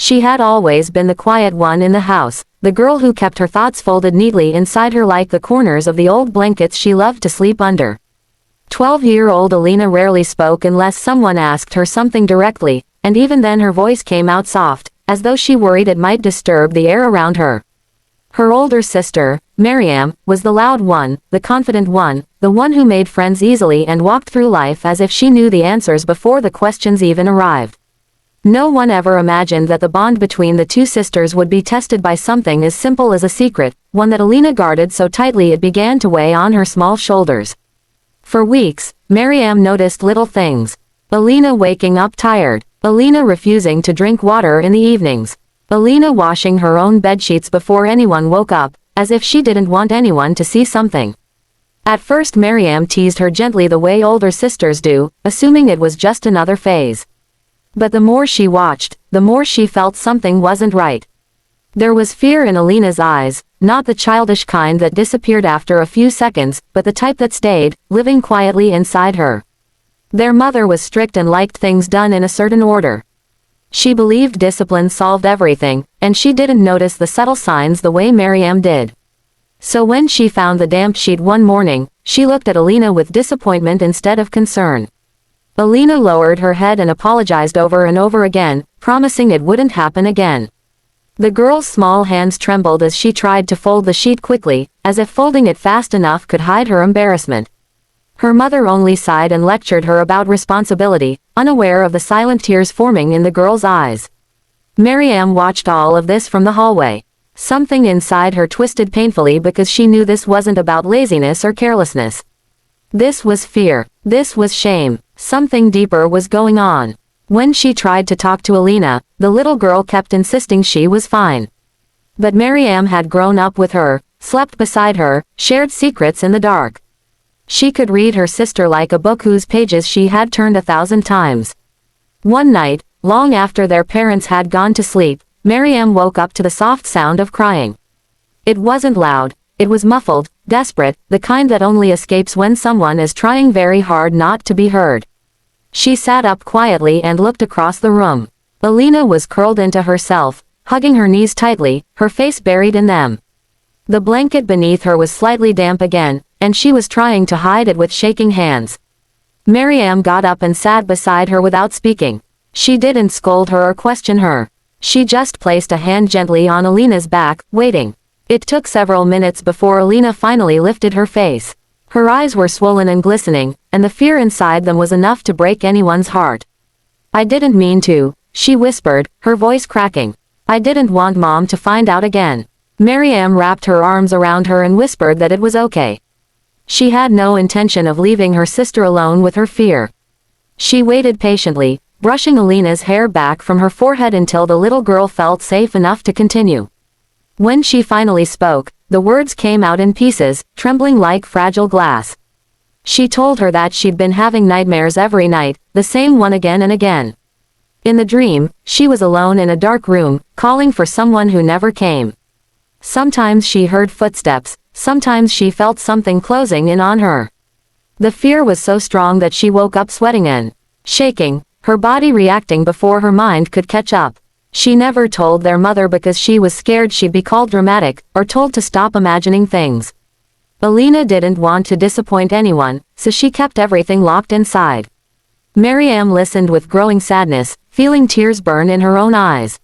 She had always been the quiet one in the house, the girl who kept her thoughts folded neatly inside her like the corners of the old blankets she loved to sleep under. 12-year-old Alina rarely spoke unless someone asked her something directly, and even then her voice came out soft, as though she worried it might disturb the air around her. Her older sister, Miriam, was the loud one, the confident one, the one who made friends easily and walked through life as if she knew the answers before the questions even arrived. No one ever imagined that the bond between the two sisters would be tested by something as simple as a secret, one that Alina guarded so tightly it began to weigh on her small shoulders. For weeks, Miriam noticed little things. Alina waking up tired. Alina refusing to drink water in the evenings. Alina washing her own bedsheets before anyone woke up, as if she didn't want anyone to see something. At first Miriam teased her gently the way older sisters do, assuming it was just another phase. But the more she watched, the more she felt something wasn't right. There was fear in Alina's eyes, not the childish kind that disappeared after a few seconds, but the type that stayed, living quietly inside her. Their mother was strict and liked things done in a certain order. She believed discipline solved everything, and she didn't notice the subtle signs the way Miriam did. So when she found the damp sheet one morning, she looked at Alina with disappointment instead of concern. Alina lowered her head and apologized over and over again, promising it wouldn't happen again. The girl's small hands trembled as she tried to fold the sheet quickly, as if folding it fast enough could hide her embarrassment. Her mother only sighed and lectured her about responsibility, unaware of the silent tears forming in the girl's eyes. Miriam watched all of this from the hallway. Something inside her twisted painfully because she knew this wasn't about laziness or carelessness. This was fear. This was shame. Something deeper was going on. When she tried to talk to Alina, the little girl kept insisting she was fine. But Miriam had grown up with her, slept beside her, shared secrets in the dark. She could read her sister like a book whose pages she had turned 1,000 times. One night, long after their parents had gone to sleep, Miriam woke up to the soft sound of crying. It wasn't loud, it was muffled, desperate, the kind that only escapes when someone is trying very hard not to be heard. She sat up quietly and looked across the room. Alina was curled into herself, hugging her knees tightly, her face buried in them. The blanket beneath her was slightly damp again, and she was trying to hide it with shaking hands. Miriam got up and sat beside her without speaking. She didn't scold her or question her. She just placed a hand gently on Alina's back, waiting. It took several minutes before Alina finally lifted her face. Her eyes were swollen and glistening, and the fear inside them was enough to break anyone's heart. "I didn't mean to," she whispered, her voice cracking. "I didn't want Mom to find out again." Miriam wrapped her arms around her and whispered that it was okay. She had no intention of leaving her sister alone with her fear. She waited patiently, brushing Alina's hair back from her forehead until the little girl felt safe enough to continue. When she finally spoke, the words came out in pieces, trembling like fragile glass. She told her that she'd been having nightmares every night, the same one again and again. In the dream, she was alone in a dark room, calling for someone who never came. Sometimes she heard footsteps, sometimes she felt something closing in on her. The fear was so strong that she woke up sweating and shaking, her body reacting before her mind could catch up. She never told their mother because she was scared she'd be called dramatic, or told to stop imagining things. Alina didn't want to disappoint anyone, so she kept everything locked inside. Miriam listened with growing sadness, feeling tears burn in her own eyes.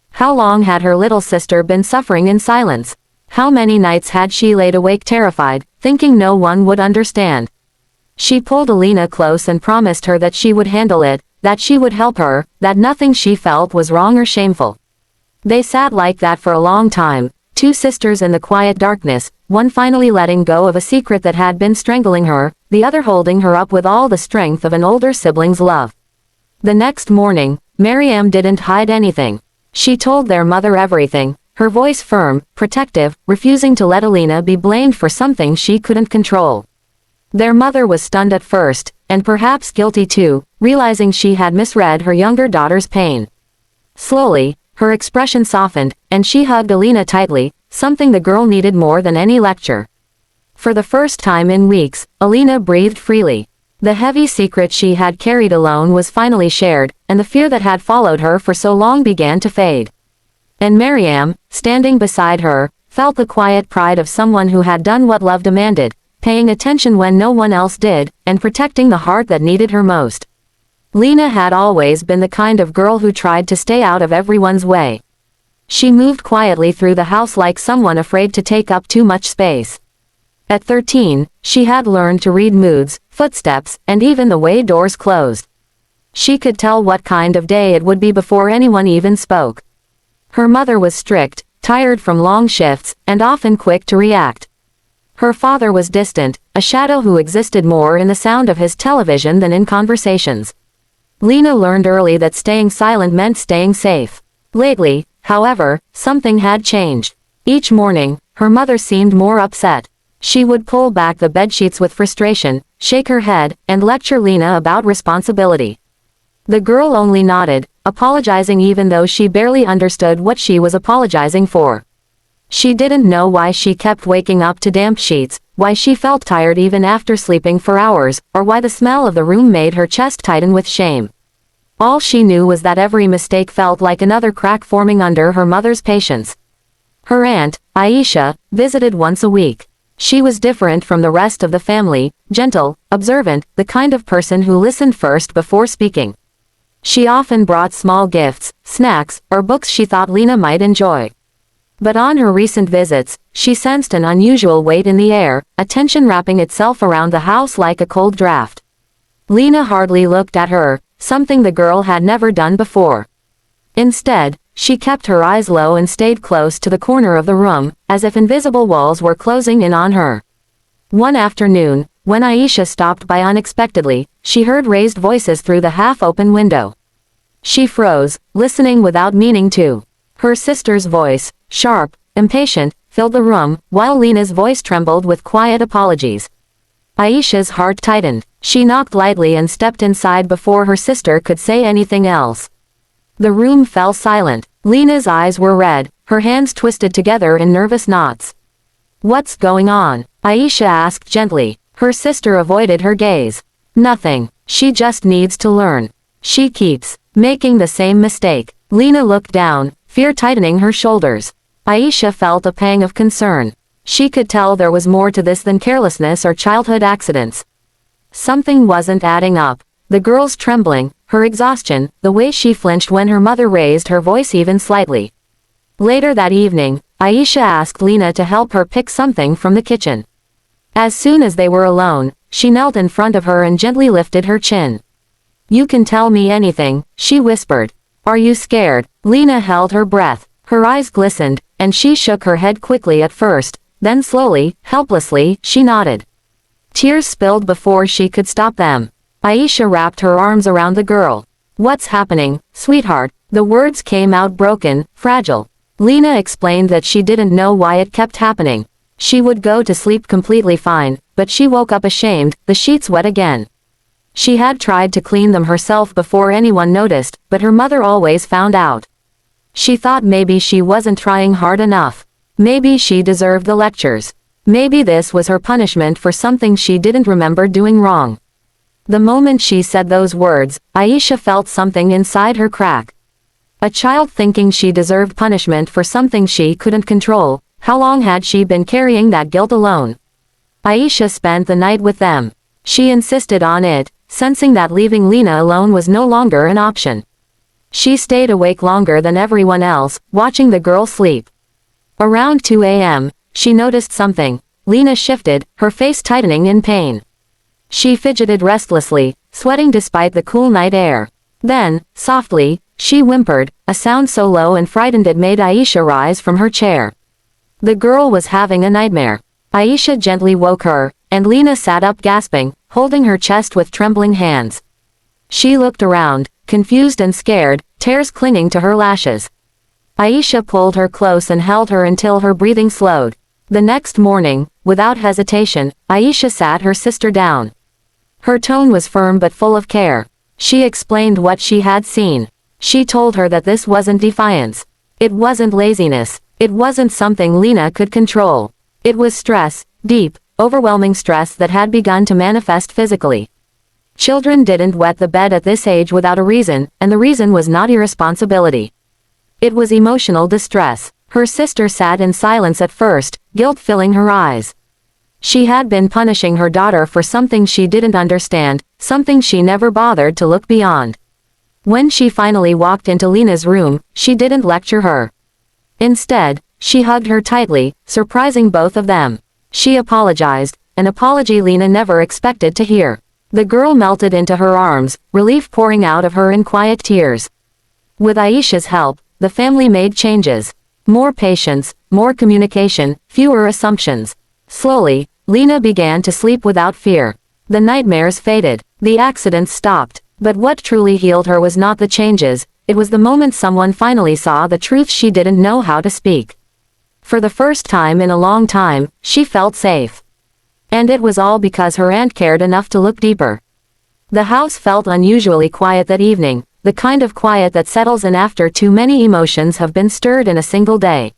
How long had her little sister been suffering in silence? How many nights had she laid awake terrified, thinking no one would understand? She pulled Alina close and promised her that she would handle it, that she would help her, that nothing she felt was wrong or shameful. They sat like that for a long time, two sisters in the quiet darkness, one finally letting go of a secret that had been strangling her, the other holding her up with all the strength of an older sibling's love. The next morning, Miriam didn't hide anything. She told their mother everything, her voice firm, protective, refusing to let Alina be blamed for something she couldn't control. Their mother was stunned at first, and perhaps guilty too, realizing she had misread her younger daughter's pain. Slowly, her expression softened, and she hugged Alina tightly, something the girl needed more than any lecture. For the first time in weeks, Alina breathed freely. The heavy secret she had carried alone was finally shared, and the fear that had followed her for so long began to fade. And Miriam, standing beside her, felt the quiet pride of someone who had done what love demanded, paying attention when no one else did, and protecting the heart that needed her most. Lena had always been the kind of girl who tried to stay out of everyone's way. She moved quietly through the house like someone afraid to take up too much space. At 13, she had learned to read moods, footsteps, and even the way doors closed. She could tell what kind of day it would be before anyone even spoke. Her mother was strict, tired from long shifts, and often quick to react. Her father was distant, a shadow who existed more in the sound of his television than in conversations. Lena learned early that staying silent meant staying safe. Lately, however, something had changed. Each morning, her mother seemed more upset. She would pull back the bedsheets with frustration, shake her head, and lecture Lena about responsibility. The girl only nodded, apologizing even though she barely understood what she was apologizing for. She didn't know why she kept waking up to damp sheets, why she felt tired even after sleeping for hours, or why the smell of the room made her chest tighten with shame. All she knew was that every mistake felt like another crack forming under her mother's patience. Her aunt, Aisha, visited once a week. She was different from the rest of the family, gentle, observant, the kind of person who listened first before speaking. She often brought small gifts, snacks, or books she thought Lena might enjoy. But on her recent visits, she sensed an unusual weight in the air, a tension wrapping itself around the house like a cold draft. Lena hardly looked at her, something the girl had never done before. Instead, she kept her eyes low and stayed close to the corner of the room, as if invisible walls were closing in on her. One afternoon, when Aisha stopped by unexpectedly, she heard raised voices through the half-open window. She froze, listening without meaning to. Her sister's voice, sharp, impatient, filled the room, while Lena's voice trembled with quiet apologies. Aisha's heart tightened. She knocked lightly and stepped inside before her sister could say anything else. The room fell silent. Lena's eyes were red, her hands twisted together in nervous knots. "What's going on?" Aisha asked gently. Her sister avoided her gaze. "Nothing. She just needs to learn. She keeps making the same mistake." Lena looked down, fear tightening her shoulders. Aisha felt a pang of concern. She could tell there was more to this than carelessness or childhood accidents. Something wasn't adding up. The girl's trembling, her exhaustion, the way she flinched when her mother raised her voice even slightly. Later that evening, Aisha asked Lena to help her pick something from the kitchen. As soon as they were alone, she knelt in front of her and gently lifted her chin. "You can tell me anything," she whispered. "Are you scared?" Lena held her breath. Her eyes glistened, and she shook her head quickly at first, then slowly, helplessly, she nodded. Tears spilled before she could stop them. Aisha wrapped her arms around the girl. "What's happening, sweetheart?" The words came out broken, fragile. Lena explained that she didn't know why it kept happening. She would go to sleep completely fine, but she woke up ashamed, the sheets wet again. She had tried to clean them herself before anyone noticed, but her mother always found out. She thought maybe she wasn't trying hard enough. Maybe she deserved the lectures. Maybe this was her punishment for something she didn't remember doing wrong. The moment she said those words, Aisha felt something inside her crack. A child thinking she deserved punishment for something she couldn't control. How long had she been carrying that guilt alone? Aisha spent the night with them. She insisted on it, sensing that leaving Lena alone was no longer an option. She stayed awake longer than everyone else, watching the girl sleep. Around 2 a.m., she noticed something. Lena shifted, her face tightening in pain. She fidgeted restlessly, sweating despite the cool night air. Then, softly, she whimpered, a sound so low and frightened it made Aisha rise from her chair. The girl was having a nightmare. Aisha gently woke her, and Lena sat up gasping, holding her chest with trembling hands. She looked around, confused and scared, tears clinging to her lashes. Aisha pulled her close and held her until her breathing slowed. The next morning, without hesitation, Aisha sat her sister down. Her tone was firm but full of care. She explained what she had seen. She told her that this wasn't defiance. It wasn't laziness. It wasn't something Lena could control. It was stress, deep, overwhelming stress that had begun to manifest physically. Children didn't wet the bed at this age without a reason, and the reason was not irresponsibility. It was emotional distress. Her sister sat in silence at first, guilt filling her eyes. She had been punishing her daughter for something she didn't understand, something she never bothered to look beyond. When she finally walked into Lena's room, she didn't lecture her. Instead, she hugged her tightly, surprising both of them. She apologized, an apology Lena never expected to hear. The girl melted into her arms, relief pouring out of her in quiet tears. With Aisha's help, the family made changes. More patience, more communication, fewer assumptions. Slowly, Lena began to sleep without fear. The nightmares faded. The accidents stopped. But what truly healed her was not the changes, it was the moment someone finally saw the truth she didn't know how to speak. For the first time in a long time, she felt safe. And it was all because her aunt cared enough to look deeper. The house felt unusually quiet that evening, the kind of quiet that settles in after too many emotions have been stirred in a single day.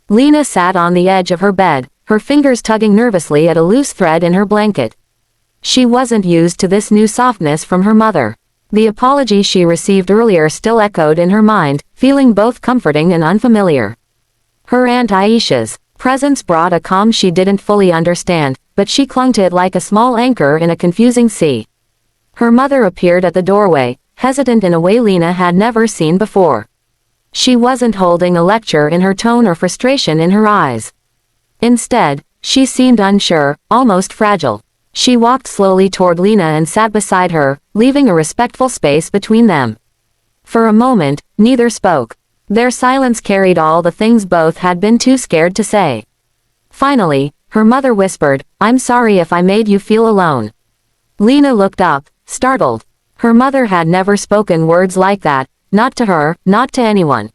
Lena sat on the edge of her bed, her fingers tugging nervously at a loose thread in her blanket. She wasn't used to this new softness from her mother. The apology she received earlier still echoed in her mind, feeling both comforting and unfamiliar. Her Aunt Aisha's presence brought a calm she didn't fully understand, but she clung to it like a small anchor in a confusing sea. Her mother appeared at the doorway, hesitant in a way Lena had never seen before. She wasn't holding a lecture in her tone or frustration in her eyes. Instead, she seemed unsure, almost fragile. She walked slowly toward Lena and sat beside her, leaving a respectful space between them. For a moment, neither spoke. Their silence carried all the things both had been too scared to say. Finally, her mother whispered, "I'm sorry if I made you feel alone." Lena looked up, startled. Her mother had never spoken words like that, not to her, not to anyone.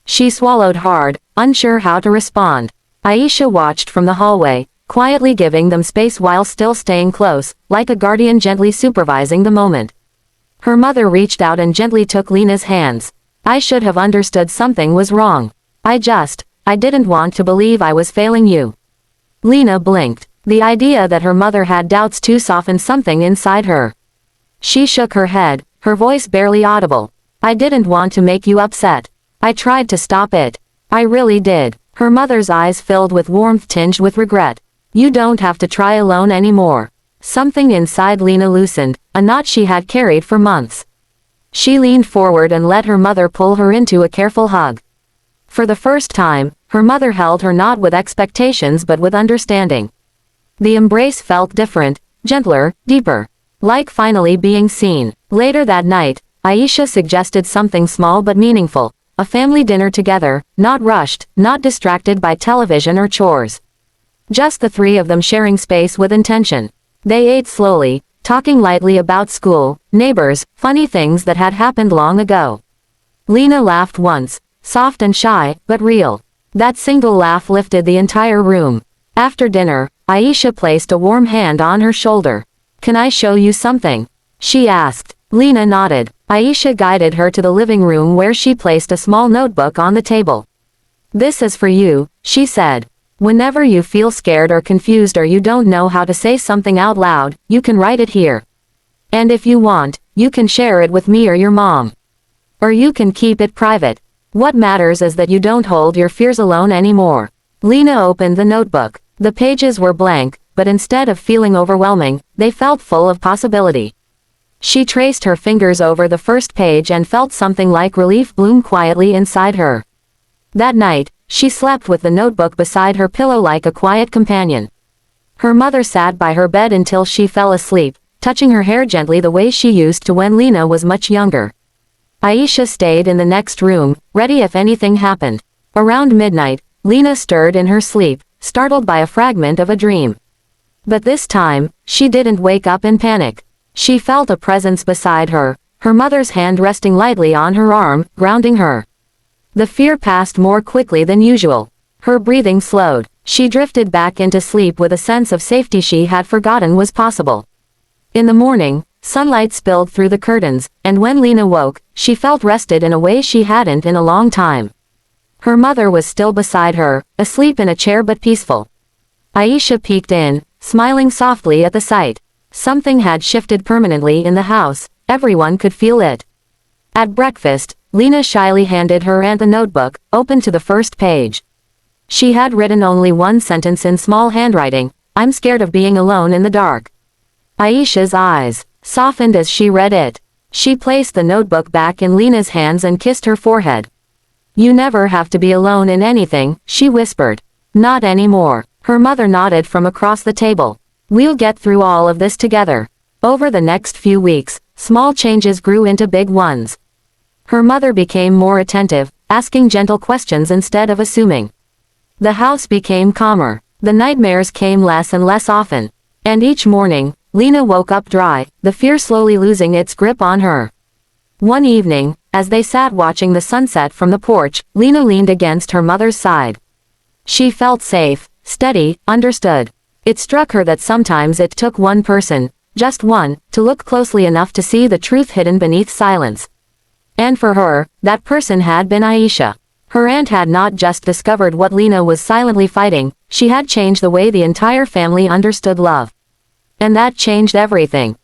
She swallowed hard, unsure how to respond. Aisha watched from the hallway, quietly giving them space while still staying close, like a guardian gently supervising the moment. Her mother reached out and gently took Lena's hands. "I should have understood something was wrong. I didn't want to believe I was failing you." Lena blinked. The idea that her mother had doubts too softened something inside her. She shook her head, her voice barely audible. "I didn't want to make you upset. I tried to stop it. I really did." Her mother's eyes filled with warmth tinged with regret. "You don't have to try alone anymore." Something inside Lena loosened, a knot she had carried for months. She leaned forward and let her mother pull her into a careful hug. For the first time, her mother held her not with expectations but with understanding. The embrace felt different, gentler, deeper. Like finally being seen. Later that night, Aisha suggested something small but meaningful. A family dinner together, not rushed, not distracted by television or chores. Just the three of them sharing space with intention. They ate slowly, talking lightly about school, neighbors, funny things that had happened long ago. Lena laughed once, soft and shy, but real. That single laugh lifted the entire room. After dinner, Aisha placed a warm hand on her shoulder. "Can I show you something?" she asked. Lena nodded. Aisha guided her to the living room where she placed a small notebook on the table. "This is for you," she said. "Whenever you feel scared or confused or you don't know how to say something out loud, you can write it here. And if you want, you can share it with me or your mom. Or you can keep it private. What matters is that you don't hold your fears alone anymore." Lena opened the notebook. The pages were blank, but instead of feeling overwhelming, they felt full of possibility. She traced her fingers over the first page and felt something like relief bloom quietly inside her. That night, she slept with the notebook beside her pillow like a quiet companion. Her mother sat by her bed until she fell asleep, touching her hair gently the way she used to when Lena was much younger. Aisha stayed in the next room, ready if anything happened. Around midnight, Lena stirred in her sleep, startled by a fragment of a dream. But this time, she didn't wake up in panic. She felt a presence beside her, her mother's hand resting lightly on her arm, grounding her. The fear passed more quickly than usual. Her breathing slowed. She drifted back into sleep with a sense of safety she had forgotten was possible. In the morning, sunlight spilled through the curtains, and when Lena woke, she felt rested in a way she hadn't in a long time. Her mother was still beside her, asleep in a chair but peaceful. Aisha peeked in, smiling softly at the sight. Something had shifted permanently in the house, everyone could feel it. At breakfast, Lena shyly handed her aunt a notebook, open to the first page. She had written only one sentence in small handwriting, "I'm scared of being alone in the dark." Aisha's eyes softened as she read it. She placed the notebook back in Lena's hands and kissed her forehead. "You never have to be alone in anything," she whispered. "Not anymore." Her mother nodded from across the table. "We'll get through all of this together." Over the next few weeks, small changes grew into big ones. Her mother became more attentive, asking gentle questions instead of assuming. The house became calmer. The nightmares came less and less often. And each morning, Lena woke up dry, the fear slowly losing its grip on her. One evening, as they sat watching the sunset from the porch, Lena leaned against her mother's side. She felt safe, steady, understood. It struck her that sometimes it took one person, just one, to look closely enough to see the truth hidden beneath silence. And for her, that person had been Aisha. Her aunt had not just discovered what Lena was silently fighting, she had changed the way the entire family understood love. And that changed everything.